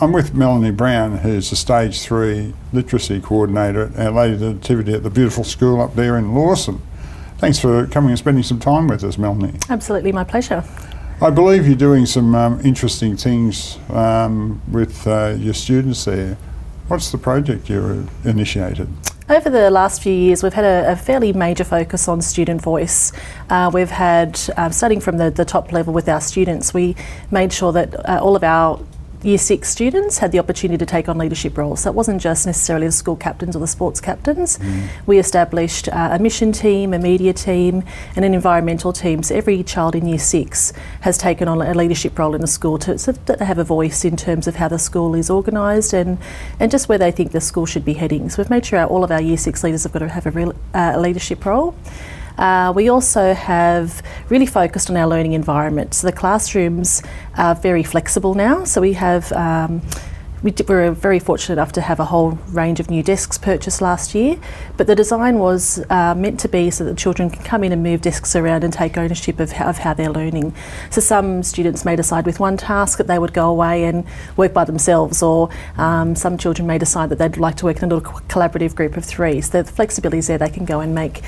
I'm with Melanie Brown, who's the Stage 3 Literacy Coordinator at Our Lady of the Nativity at the beautiful school up there in Lawson. Thanks for coming and spending some time with us, Melanie. Absolutely, my pleasure. I believe you're doing some interesting things with your students there. What's the project you initiated? Over the last few years, we've had a fairly major focus on student voice. We've had, starting from the top level with our students, we made sure that all of our Year 6 students had the opportunity to take on leadership roles. So it wasn't just necessarily the school captains or the sports captains. We established a mission team, a media team and an environmental team. So every child in Year 6 has taken on a leadership role in the school so that they have a voice in terms of how the school is organised and just where they think the school should be heading. So we've made sure all of our Year 6 leaders have got to have a leadership role. We also have really focused on our learning environment. So the classrooms are very flexible now. So we have, we're very fortunate enough to have a whole range of new desks purchased last year, but the design was meant to be so that children can come in and move desks around and take ownership of how they're learning. So some students may decide with one task that they would go away and work by themselves, or some children may decide that they'd like to work in a little collaborative group of 3. So the flexibility is there. They can go and make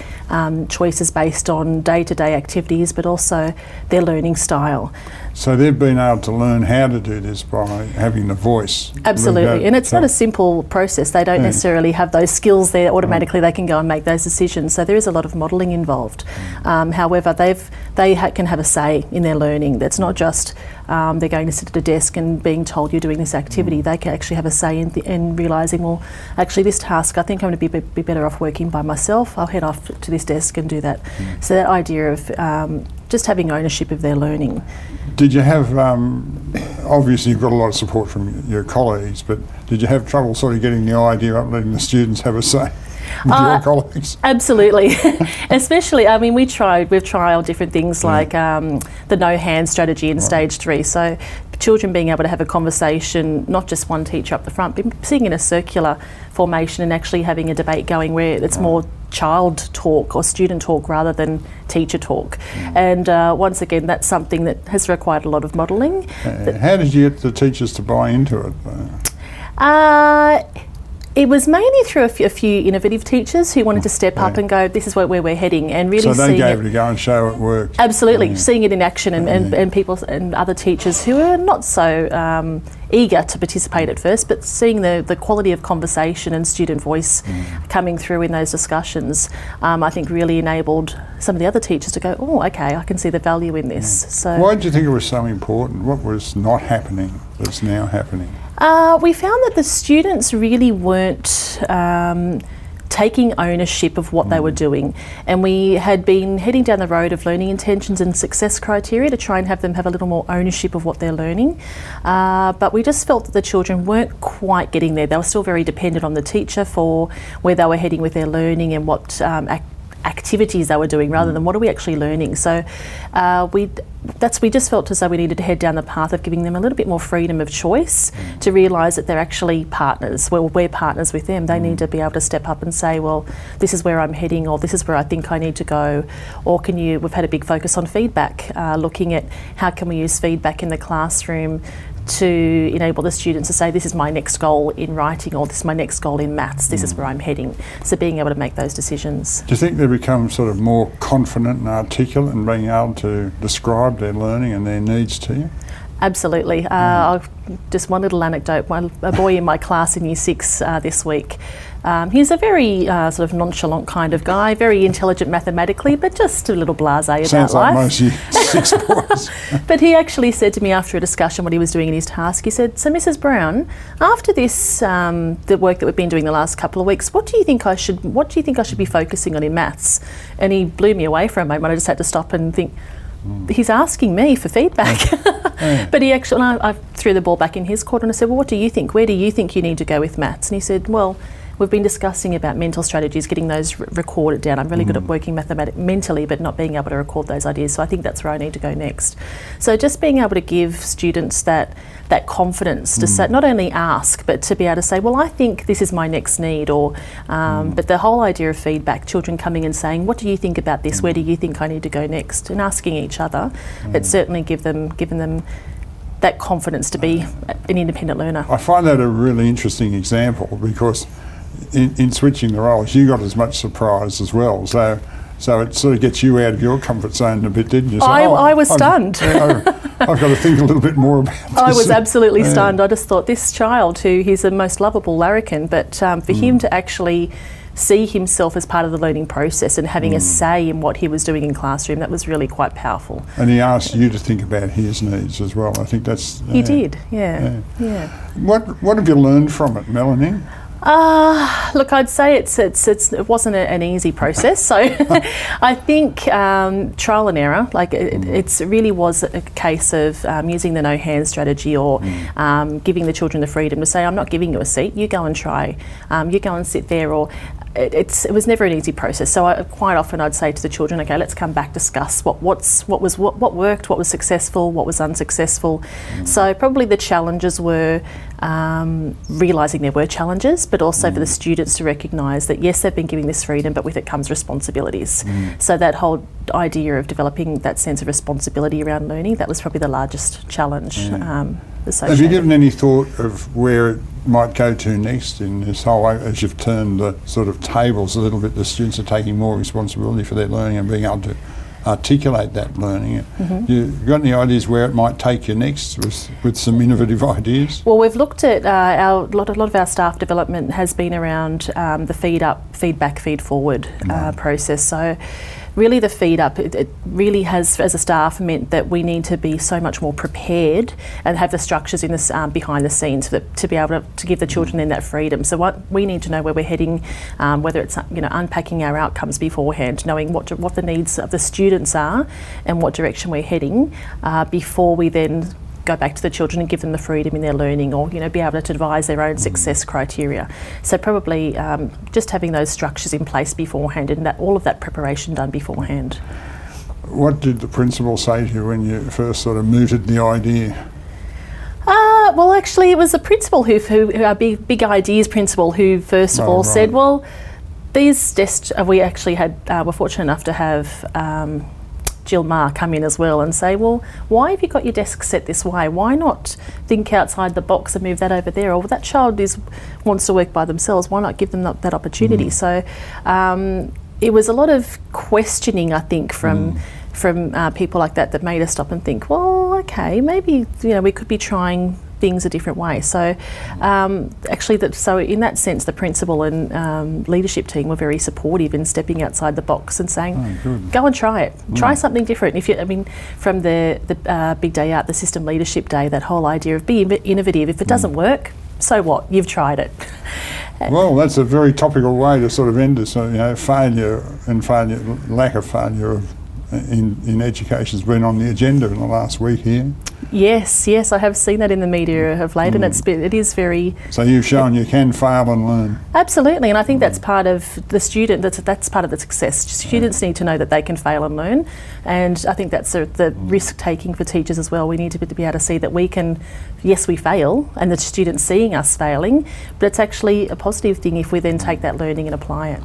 choices based on day-to-day activities, but also their learning style. So they've been able to learn how to do this by having the voice. Absolutely, and it's not a simple process. They don't necessarily have those skills there automatically. They can go and make those decisions. So there is a lot of modelling involved. However, they can have a say in their learning. That's not just they're going to sit at a desk and being told you're doing this activity. They can actually have a say in realising, well, actually this task, I think I'm going to be better off working by myself. I'll head off to this desk and do that. So that idea of just having ownership of their learning. Did you have, obviously you've got a lot of support from your colleagues, but did you have trouble sort of getting the idea up, letting the students have a say with your colleagues? Absolutely. Especially, I mean, we've trialled different things like the no hand strategy in Stage 3. So children being able to have a conversation, not just one teacher up the front, but sitting in a circular formation and actually having a debate going where it's more child talk or student talk rather than teacher talk. And once again, that's something that has required a lot of modelling. How did you get the teachers to buy into it? It was mainly through a few innovative teachers who wanted to step up and go, this is where we're heading, and really so they gave it a go and show it worked. Absolutely, seeing it in action, and people and other teachers who are not so eager to participate at first, but seeing the quality of conversation and student voice coming through in those discussions, I think really enabled some of the other teachers to go, oh, okay, I can see the value in this. So why did you think it was so important? What was not happening that's now happening? We found that the students really weren't taking ownership of what they were doing, and we had been heading down the road of learning intentions and success criteria to try and have them have a little more ownership of what they're learning, but we just felt that the children weren't quite getting there. They were still very dependent on the teacher for where they were heading with their learning and what activities they were doing rather than what are we actually learning. So we just felt as though we needed to head down the path of giving them a little bit more freedom of choice to realise that they're actually partners. Well, we're partners with them. They need to be able to step up and say, well, this is where I'm heading, or this is where I think I need to go, or we've had a big focus on feedback, looking at how can we use feedback in the classroom to enable the students to say, this is my next goal in writing, or this is my next goal in maths, this is where I'm heading. So being able to make those decisions. Do you think they become sort of more confident and articulate in being able to describe their learning and their needs to you? Absolutely. Just one little anecdote. A boy in my class in Year 6 this week, he's a very sort of nonchalant kind of guy, very intelligent mathematically, but just a little blasé about life. Sounds like most Year 6 boys. But he actually said to me after a discussion what he was doing in his task, he said, so Mrs. Brown, after this, the work that we've been doing the last couple of weeks, what do you think I should be focusing on in maths? And he blew me away for a moment. I just had to stop and think, he's asking me for feedback. But he actually, I threw the ball back in his court and I said, well, what do you think? Where do you think you need to go with maths? And he said, well, we've been discussing about mental strategies, getting those recorded down. I'm really good at working mentally, but not being able to record those ideas. So I think that's where I need to go next. So just being able to give students that confidence to say, not only ask, but to be able to say, well, I think this is my next need, or but the whole idea of feedback, children coming and saying, what do you think about this? Where do you think I need to go next? And asking each other, it's certainly given them that confidence to be an independent learner. I find that a really interesting example because in switching the roles, you got as much surprise as well. So it sort of gets you out of your comfort zone a bit, didn't you? So, I was stunned. I've got to think a little bit more about this. I was absolutely stunned. I just thought, this child, he's the most lovable larrikin, but for him to actually see himself as part of the learning process and having a say in what he was doing in classroom, that was really quite powerful. And he asked you to think about his needs as well. I think that's... He did, yeah. What have you learned from it, Melanie? Look, I'd say it wasn't an easy process. So I think trial and error. Like it really was a case of using the no hand strategy, or giving the children the freedom to say, "I'm not giving you a seat. You go and try. You go and sit there." Or it was never an easy process. So quite often I'd say to the children, "Okay, let's come back, discuss what worked, what was successful, what was unsuccessful." So probably the challenges were realising there were challenges, but also for the students to recognise that yes, they've been given this freedom, but with it comes responsibilities. So that whole idea of developing that sense of responsibility around learning, that was probably the largest challenge associated. Have you given any thought of where it might go to next in this whole, as you've turned the sort of tables a little bit, the students are taking more responsibility for their learning and being able to articulate that learning. You got any ideas where it might take you next with some innovative ideas? Well, we've looked at a lot of our staff development has been around the feedback, feed forward process. So really the feed up, it really has, as a staff, meant that we need to be so much more prepared and have the structures in this behind the scenes to be able to give the children then that freedom. So what we need to know where we're heading, whether it's unpacking our outcomes beforehand, knowing what the needs of the students are and what direction we're heading before we then go back to the children and give them the freedom in their learning, or be able to devise their own success criteria. So probably just having those structures in place beforehand, and all of that preparation done beforehand. What did the principal say to you when you first sort of mooted the idea? Well, actually, it was the principal who our big ideas principal, who first of all said, "Well, these desks we actually had. We're fortunate enough to have." Jill Ma come in as well and say, "Well, why have you got your desk set this way? Why not think outside the box and move that over there? Or that child wants to work by themselves. Why not give them that opportunity?" So it was a lot of questioning, I think, from people like that made us stop and think, well, okay, maybe we could be trying things a different way. So so in that sense, the principal and leadership team were very supportive in stepping outside the box and saying, "Go and try it. Try something different." From the big day out, the system leadership day, that whole idea of be innovative. If it doesn't work, so what? You've tried it. Well, that's a very topical way to sort of end this. Failure and lack of failure in education has been on the agenda in the last week here. Yes, I have seen that in the media of late, and it is very... So you've shown you can fail and learn. Absolutely, and I think that's part of the student, that's part of the success. Students need to know that they can fail and learn, and I think that's the risk-taking for teachers as well. We need to be able to see that we can, yes, we fail, and the students seeing us failing, but it's actually a positive thing if we then take that learning and apply it.